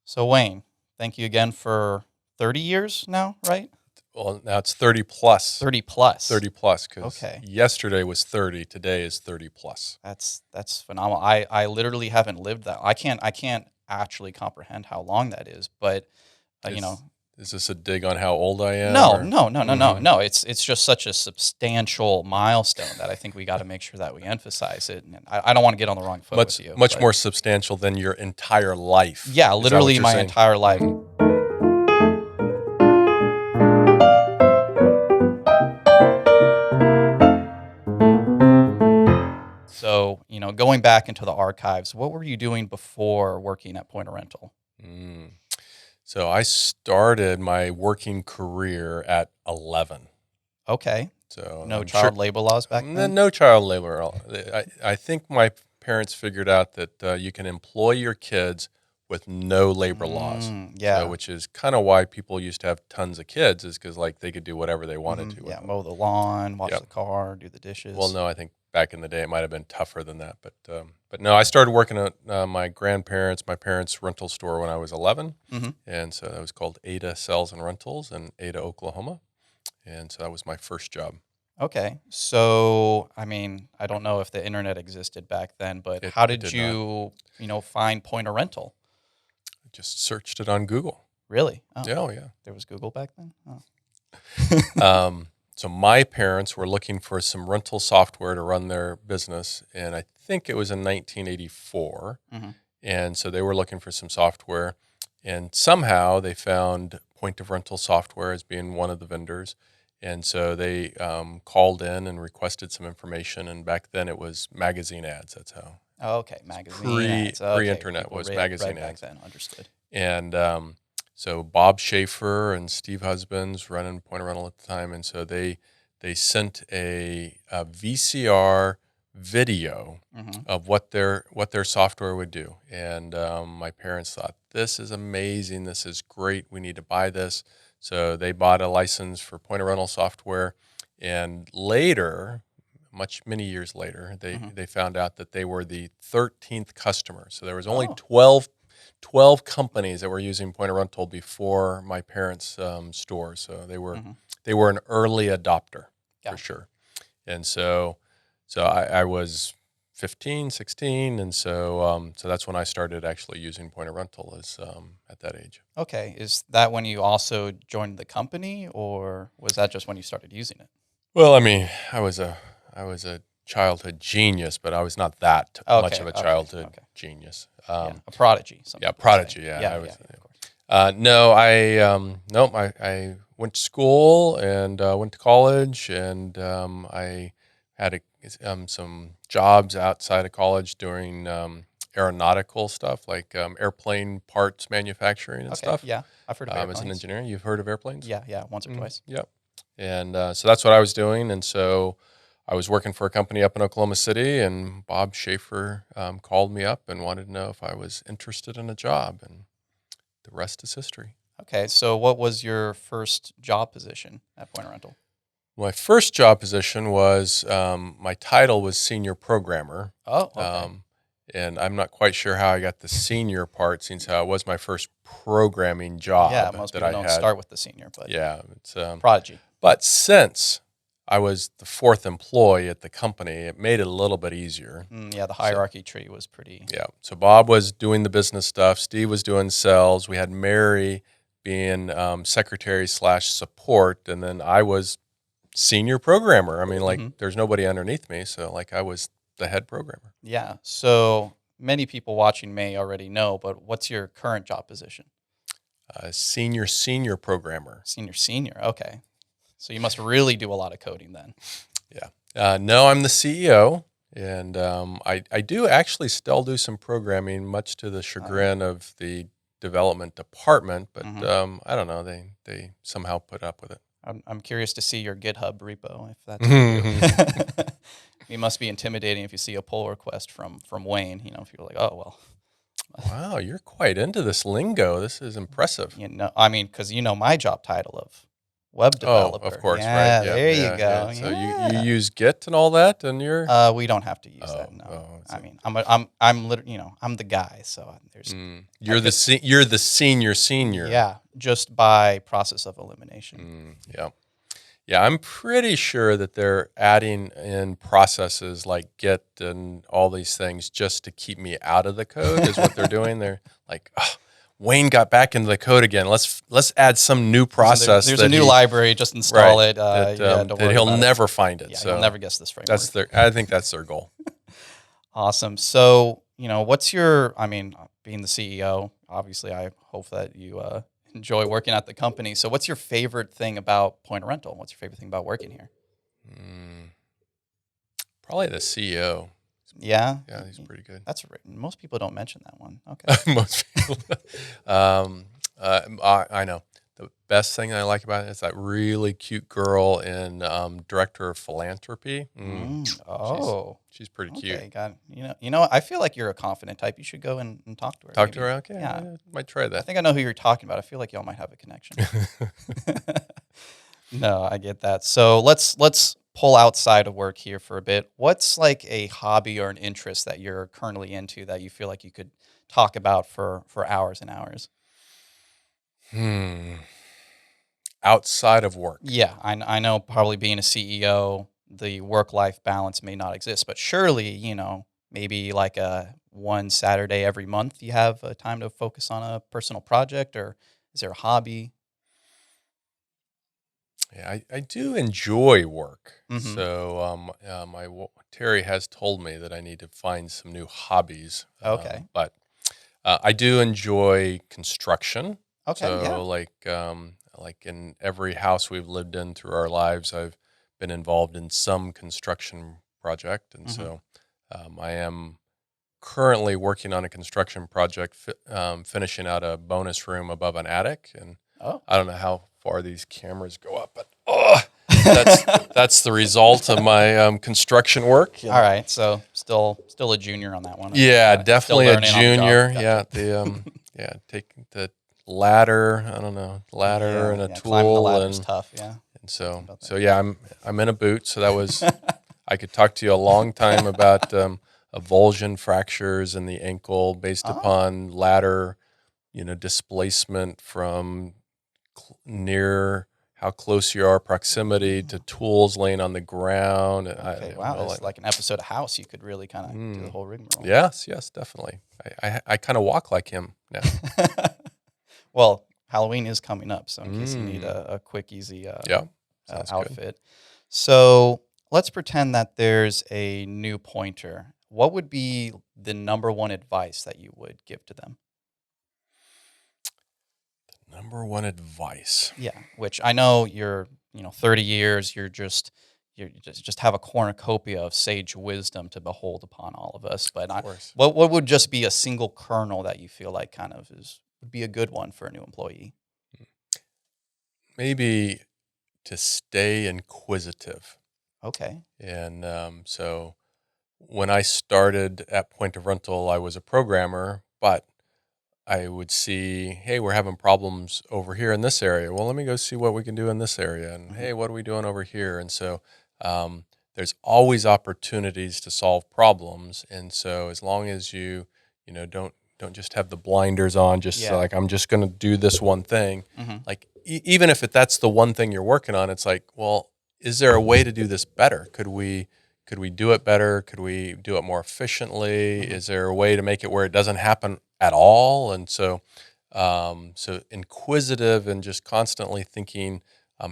So Wayne, thank you again for 30 years now, right? Well, now it's 30 plus. 30 plus. 30 plus, because Okay. yesterday was 30. Today is 30 plus. That's phenomenal. I literally haven't lived that. I can't actually comprehend how long that is, but uh, you know, Is is this a dig on how old I am, no, or? no, no, no, no, Mhm. no. It's just such a substantial milestone that I think we got to make sure that we emphasize it. And I don't want to get on the wrong foot with Much you, much but more substantial than your entire life. yeah, Is that what literally you're my saying? entire life. Mhm. So, going back into the archives, what were you doing before working at Point of Rental? Mm. So I started my working career at 11. Okay. So No I'm sure child labor laws back then? no child labor. I think my parents figured out that you can employ your kids with no labor laws. So, Yeah. which is kind of why people used to have tons of kids, is because like they could do whatever they wanted to with Yeah, them. mow the lawn, wash Yep. the car, do the Well, dishes. no, I think back in the day it might have been tougher than that, but no, I started working at my parents' rental store when I was 11, hmm and so that was called Ada Sales and Rentals in Ada, Oklahoma, and so that was my first job. Okay. So, I mean, I don't know if the internet existed back then, but how It did did not. you find Point of Rental? I just searched it on Google. Really? Oh, Yeah, oh, yeah. there was Google back then? Oh. So my parents were looking for some rental software to run their business, and I think it was in 1984. hmm And so they were looking for some software, and somehow they found Point of Rental Software as being one of the vendors. And so they called in and requested some information. And back then it was magazine ads. That's how Oh, okay. it's Magazine ads. Okay. pre-internet People was read magazine back ads. then. Understood. And so Bob Schaefer and Steve Husbands running Point of Rental at the time, and so they sent a VCR video hmm of what their software would do. And my parents thought, this is amazing, this is great, we need to buy this. So they bought a license for Point of Rental software, and later, many years later, hmm they found out that they were the 13th customer. So there was only Oh, 12 companies that were using Point of Rental before my parents' store. So hmm they were an early adopter for gotcha. sure. And so I was 15, 16, and so that's when I started actually using Point of Rental, is at that age. Okay. Is that when you also joined the company, or was that just when you started using it? Well, I mean, I was a childhood genius, but I was not that much of Okay. a Okay. childhood Okay. genius. Yeah. A prodigy, some Yeah, people would say. prodigy. Yeah, Yeah. I Yeah. was. Yeah. Of course. No, nope. I went to school and went to college, and I had some jobs outside of college doing aeronautical stuff, like airplane parts manufacturing and Okay. stuff. Yeah. I've heard of As an airplanes. engineer, you've heard of airplanes? Yeah. Yeah. Once or twice. Yep. And so that's what I was doing, and so I was working for a company up in Oklahoma City, and Bob Schaefer called me up and wanted to know if I was interested in a job, and the rest is history. Okay. So, what was your first job position at Point of Rental? My first job position was my title was senior programmer, Oh, okay. um, and I'm not quite sure how I got the senior part, since it was my first programming Yeah. job Most that people I don't had. start with the senior, but Yeah, it's prodigy. but since I was the fourth employee at the company, it made it a little bit easier. Yeah. The So hierarchy tree was pretty. yeah, so Bob was doing the business stuff, Steve was doing sales, we had Mary being secretary slash support, and then I was senior programmer. I mean, like, hmm there's nobody underneath me, so like I was the head programmer. Yeah. So, many people watching may already know, but what's your current job position? Senior programmer. Senior. Okay. So, you must really do a lot of coding then. Yeah. No, I'm the CEO, and I do actually still do some programming, much to the Oh, yeah. chagrin of the development department. But hmm I don't know. They somehow put up with it. I'm curious to see your GitHub repo if that's for you. Mhm. It must be intimidating if you see a pull request from Wayne. If you're like, oh well, Wow, you're quite into this lingo. This is impressive. I mean, because my job title of Web Oh, of developer. course, right? Yeah, Yeah, there you yeah, yeah. go. So you Yeah. use Git and all that, and you're We don't have to use that. No. it's I mean, I'm literally, I'm the guy. So there's, I you're could, you're the senior. yeah, just by process of elimination. Yeah. Yeah, I'm pretty sure that they're adding in processes like Git and all these things just to keep me out of the code is what they're doing. They're like, "Oh, Wayne got back into the code again. Let's add some new process There's a that new he library. Just install right it. Yeah, don't that worry he'll about it. never find it." Yeah, you'll So never guess this framework. I think that's their goal. Awesome. So, what's your, I mean, being the CEO, obviously, I hope that you enjoy working at the company. So, what's your favorite thing about Point of Rental? What's your favorite thing about working here? Probably the CEO. Yeah. Yeah, he's pretty good. Most people don't mention that one. Okay. Most people. I know. The best thing I like about it is that really cute girl in Director of Philanthropy. Oh, she's pretty cute. okay. Got it. I feel like you're a confident type. You should go and talk to her. Talk to maybe. her? Okay, Yeah. I might try I that. think I know who you're talking about. I feel like y'all might have a connection. No, I get that. So let's pull outside of work here for a bit. What's like a hobby or an interest that you're currently into that you feel like you could talk about for hours and hours? Outside of work. Yeah, I know probably being a CEO, the work-life balance may not exist, but surely, maybe like a one Saturday every month you have time to focus on a personal project, or is there a hobby? Yeah, I do enjoy work. Mm-hmm. So Terry has told me that I need to find some new hobbies. Okay. But I do enjoy construction. Okay, yeah. So like in every house we've lived in through our lives, I've been involved in some construction project, and Mm-hmm. so I am currently working on a construction project, finishing out a bonus room above an attic, and Oh. I don't know how far these cameras go up, but that's the result of my construction work. All right, so still a junior on that one. Yeah, Still definitely a learning on the job. junior. Gotcha. Yeah, taking the ladder. I don't know, ladder and a climbing the tool, ladder is and tough. Yeah. About that. yeah, I'm in a boot. So that was I could talk to you a long time about avulsion fractures in the ankle based Oh, upon ladder, displacement from near how close you are, proximity to tools laying on the ground. okay. Wow, that's like an episode of House. You could really kind of do the whole rigmarole. Yes, definitely. I kind of walk like him now. Well, Halloween is coming up, so in case you need a quick, easy Sounds outfit. good. So let's pretend that there's a new pointer. What would be the number one advice that you would give to them? Number one advice. Yeah, which I know you're, 30 years, you just have a cornucopia of sage wisdom to behold upon all of us. But Of course. what would just be a single kernel that you feel like kind of would be a good one for a new employee? Maybe to stay inquisitive. Okay. And so when I started at Point of Rental, I was a programmer, but I would see, hey, we're having problems over here in this area. Well, let me go see what we can do in this area. And hey, what are we doing over here? And so there's always opportunities to solve problems. And so as long as you don't just have the blinders on, just like I'm just going to do this one thing. Like even if that's the one thing you're working on, it's like, well, is there a way to do this better? Could we do it better? Could we do it more efficiently? Is there a way to make it where it doesn't happen at all? And so, so inquisitive and just constantly thinking,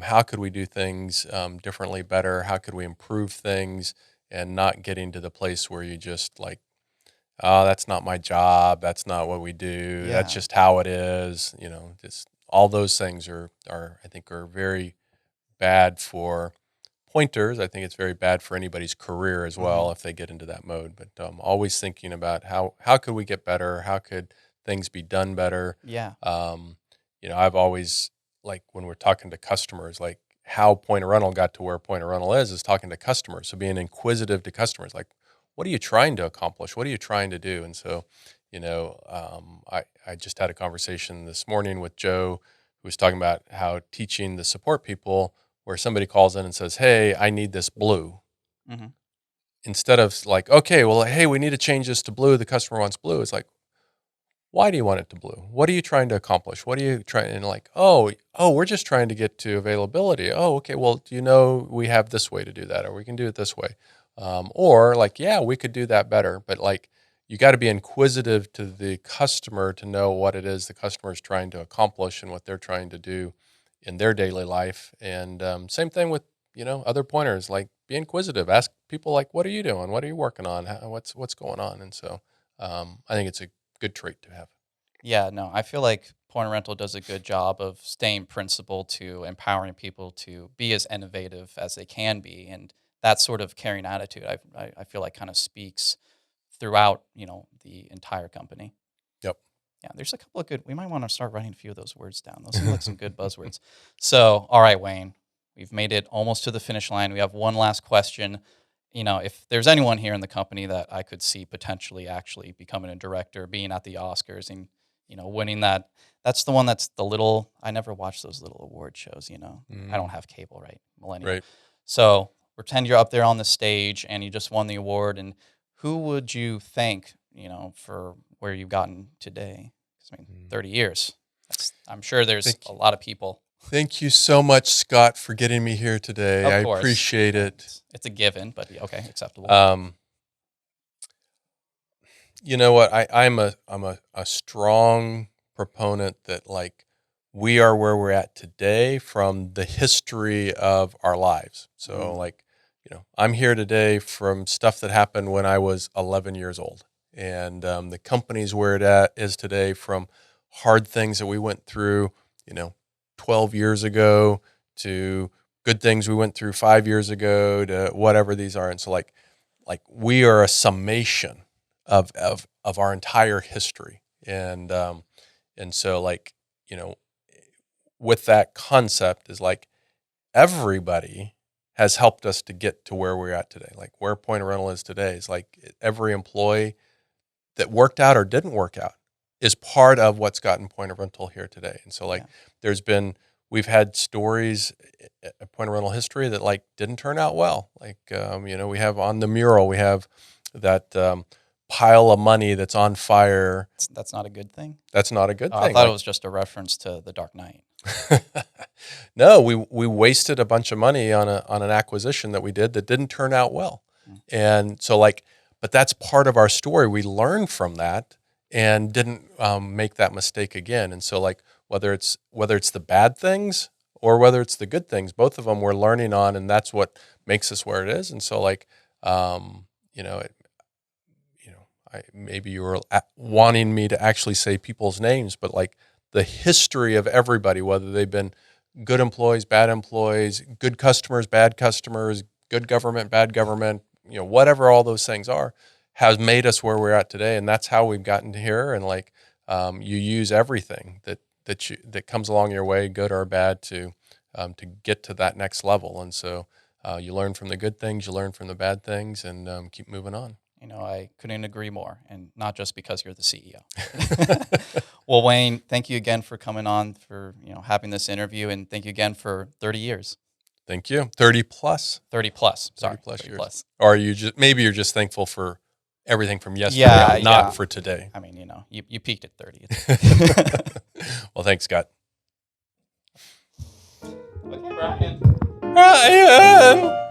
how could we do things differently, better? How could we improve things, and not getting to the place where you just like, oh, that's not my job. That's not what we do. That's just how it is. Just all those things are I think are very bad for pointers. I think it's very bad for anybody's career as well if they get into that mode. But always thinking about how could we get better? How could things be done better? Yeah. I've always, like, when we're talking to customers, like how Point of Rental got to where Point of Rental is talking to customers. So being inquisitive to customers, like, what are you trying to accomplish? What are you trying to do? And so, I just had a conversation this morning with Joe, who was talking about how teaching the support people, where somebody calls in and says, "Hey, I need this blue." Hmm. Instead of like, "Okay, well, hey, we need to change this to blue. The customer wants blue." It's like, why do you want it to blue? What are you trying to accomplish? What are you trying? And like, oh, we're just trying to get to availability. Oh, okay. Well, do you know we have this way to do that, or we can do it this way, or like, yeah, we could do that better. But like, you got to be inquisitive to the customer to know what it is the customer is trying to accomplish and what they're trying to do in their daily life. And same thing with other pointers. Like, be inquisitive. Ask people like, what are you doing? What are you working on? What's going on? And so I think it's a good trait to have. Yeah, no, I feel like Point Rental does a good job of staying principled to empowering people to be as innovative as they can be, and that sort of caring attitude, I feel like kind of speaks throughout, the entire company. Yep. Yeah, there's a couple of good. We might want to start writing a few of those words down. Those seem like some good buzzwords. So, all right, Wayne, we've made it almost to the finish line. We have one last question. If there's anyone here in the company that I could see potentially actually becoming a director, being at the Oscars and winning that, that's the one that's the little. I never watched those little award shows. I don't have cable, right? Millennial. Right. So pretend you're up there on the stage and you just won the award, and who would you thank, for where you've gotten today? 'Cause, I mean, 30 years. I'm sure there's a lot of people. Thank you so much, Scott, for getting me here today. I Of course. appreciate it. It's a given, but okay, acceptable. You know what? I'm a strong proponent that like we are where we're at today from the history of our lives. So like, I'm here today from stuff that happened when I was 11 years old, and the company's where is today from hard things that we went through, 12 years ago, to good things we went through 5 years ago, to whatever these are. And so like we are a summation of our entire history. And so like, with that concept is like everybody has helped us to get to where we're at today. Like where Point of Rental is today is like every employee that worked out or didn't work out is part of what's gotten Point of Rental here today. And so like we've had stories at Point of Rental history that like didn't turn out well. Like, we have on the mural, we have that pile of money that's on fire. That's not a good thing? That's not a good thing. I thought it was just a reference to The Dark Knight. No, we wasted a bunch of money on an acquisition that we did that didn't turn out well. And so like, but that's part of our story. We learned from that and didn't make that mistake again. And so like, whether it's the bad things or whether it's the good things, both of them we're learning on, and that's what makes us where it is. And so like, maybe you were wanting me to actually say people's names, but like the history of everybody, whether they've been good employees, bad employees, good customers, bad customers, good government, bad government, whatever all those things are, has made us where we're at today. And that's how we've gotten to here. And like, you use everything that comes along your way, good or bad, to get to that next level. And so you learn from the good things, you learn from the bad things, and keep moving on. I couldn't agree more, and not just because you're the CEO. Well, Wayne, thank you again for coming on, for having this interview, and thank you again for 30 years. Thank you. 30 plus. 30 plus. Sorry, 30 plus 30 years. plus. Or you're just thankful for everything from yesterday, not for today. I mean, you peaked at 30. Well, thanks, Scott. Okay, Brian. Brian!